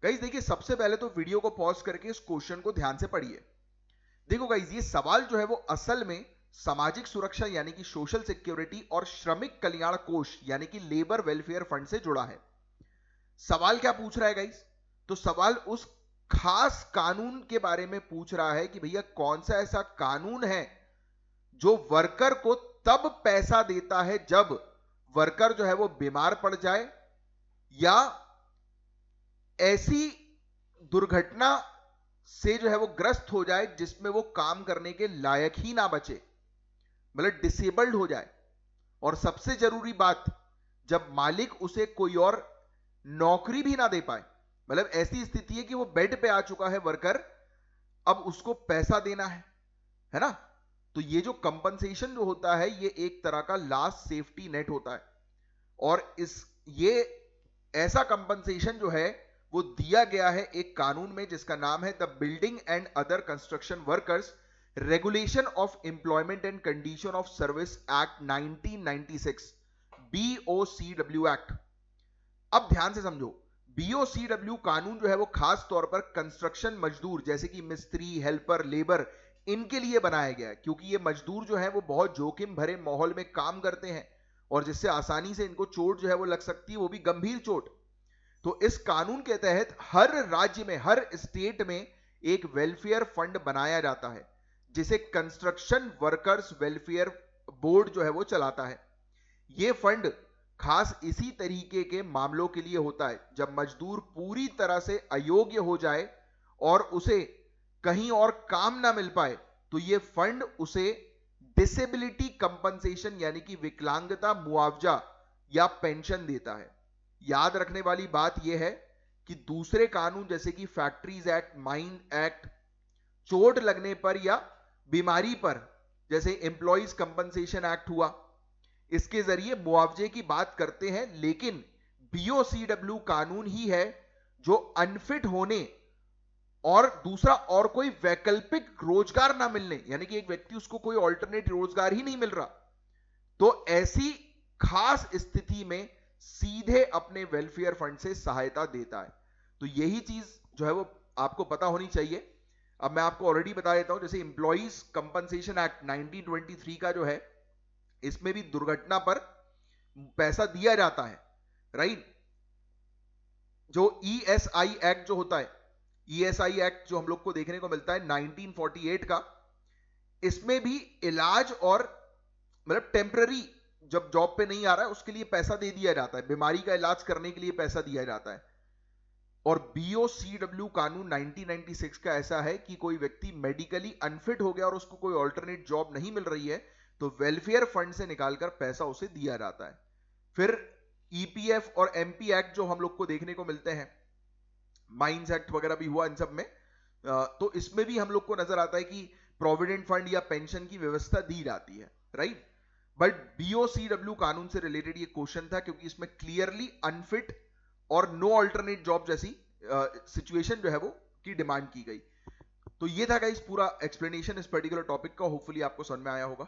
Guys देखिए, सबसे पहले तो वीडियो को पॉज करके इस क्वेश्चन को ध्यान से पढ़िए। देखो गाइस, ये सवाल जो है वो असल में सामाजिक सुरक्षा यानी कि सोशल सिक्योरिटी और श्रमिक कल्याण कोष यानी कि लेबर वेलफेयर फंड से जुड़ा है। सवाल क्या पूछ रहा है गाइस? तो सवाल उस खास कानून के बारे में पूछ रहा है कि भैया कौन सा ऐसा कानून है जो वर्कर को तब पैसा देता है जब वर्कर जो है वो बीमार पड़ जाए या ऐसी दुर्घटना से जो है वो ग्रस्त हो जाए जिसमें वो काम करने के लायक ही ना बचे, मतलब डिसेबल्ड हो जाए। और सबसे जरूरी बात, जब मालिक उसे कोई और नौकरी भी ना दे पाए, मतलब ऐसी स्थिति है कि वो बेड पे आ चुका है वर्कर, अब उसको पैसा देना है ना। तो ये जो कंपनसेशन जो होता है ये एक तरह का लास्ट सेफ्टी नेट होता है। और ये ऐसा कंपनसेशन जो है वो दिया गया है एक कानून में जिसका नाम है the building and other construction workers regulation of employment and condition of service act 1996, BOCW act. अब ध्यान से समझो, BOCW कानून जो है वो खास तौर पर कंस्ट्रक्शन मजदूर जैसे कि मिस्त्री, हेल्पर, लेबर, इनके लिए बनाया गया है, क्योंकि ये मजदूर जो है वो बहुत जोखिम भरे माहौल में काम करते हैं और जिससे आसानी से इनको चोट जो है वो लग सकती है, वो भी गंभीर चोट। तो इस कानून के तहत हर राज्य में, हर स्टेट में एक वेलफेयर फंड बनाया जाता है जिसे कंस्ट्रक्शन वर्कर्स वेलफेयर बोर्ड जो है वो चलाता है। यह फंड खास इसी तरीके के मामलों के लिए होता है जब मजदूर पूरी तरह से अयोग्य हो जाए और उसे कहीं और काम ना मिल पाए, तो यह फंड उसे डिसेबिलिटी कंपनसेशन यानी कि विकलांगता मुआवजा या पेंशन देता है। याद रखने वाली बात यह है कि दूसरे कानून जैसे कि फैक्ट्रीज एक्ट, माइन एक्ट, चोट लगने पर या बीमारी पर जैसे एम्प्लॉइज कंपनसेशन एक्ट हुआ, इसके जरिए मुआवजे की बात करते हैं, लेकिन BOCW कानून ही है जो अनफिट होने और दूसरा और कोई वैकल्पिक रोजगार ना मिलने, यानी कि एक व्यक्ति उसको कोई ऑल्टरनेट रोजगार ही नहीं मिल रहा, तो ऐसी खास स्थिति में सीधे अपने वेलफेयर फंड से सहायता देता है। तो यही चीज जो है वो आपको पता होनी चाहिए। अब मैं आपको ऑलरेडी बता देता हूं, जैसे इंप्लॉइज कंपनसेशन एक्ट 1923 का जो है, इसमें भी दुर्घटना पर पैसा दिया जाता है, राइट। जो ESI एक्ट जो होता है, ESI एक्ट जो हम लोग को देखने को मिलता है 1948 का, इसमें भी इलाज और मतलब टेम्पररी, जब जॉब पे नहीं आ रहा है उसके लिए पैसा दे दिया जाता है, बीमारी का इलाज करने के लिए पैसा दिया जाता है। और BOCW कानून 1996 का ऐसा है कि कोई व्यक्ति मेडिकली अनफिट हो गया और उसको कोई ऑल्टरनेट जॉब नहीं मिल रही है, तो वेलफेयर फंड से निकालकर पैसा उसे दिया जाता है। फिर EPF और MP एक्ट जो हम लोग को देखने को मिलते हैं, माइंस एक्ट वगैरह भी हुआ इन सब में, तो इसमें भी हम लोग को नजर आता है कि प्रोविडेंट फंड या पेंशन की व्यवस्था दी जाती है, राइट। बट BOCW कानून से रिलेटेड ये क्वेश्चन था क्योंकि इसमें क्लियरली अनफिट और नो अल्टरनेट जॉब जैसी सिचुएशन जो है वो की डिमांड की गई। तो ये था गाइस पूरा एक्सप्लेनेशन इस पर्टिकुलर टॉपिक का, होपफुली आपको समझ में आया होगा।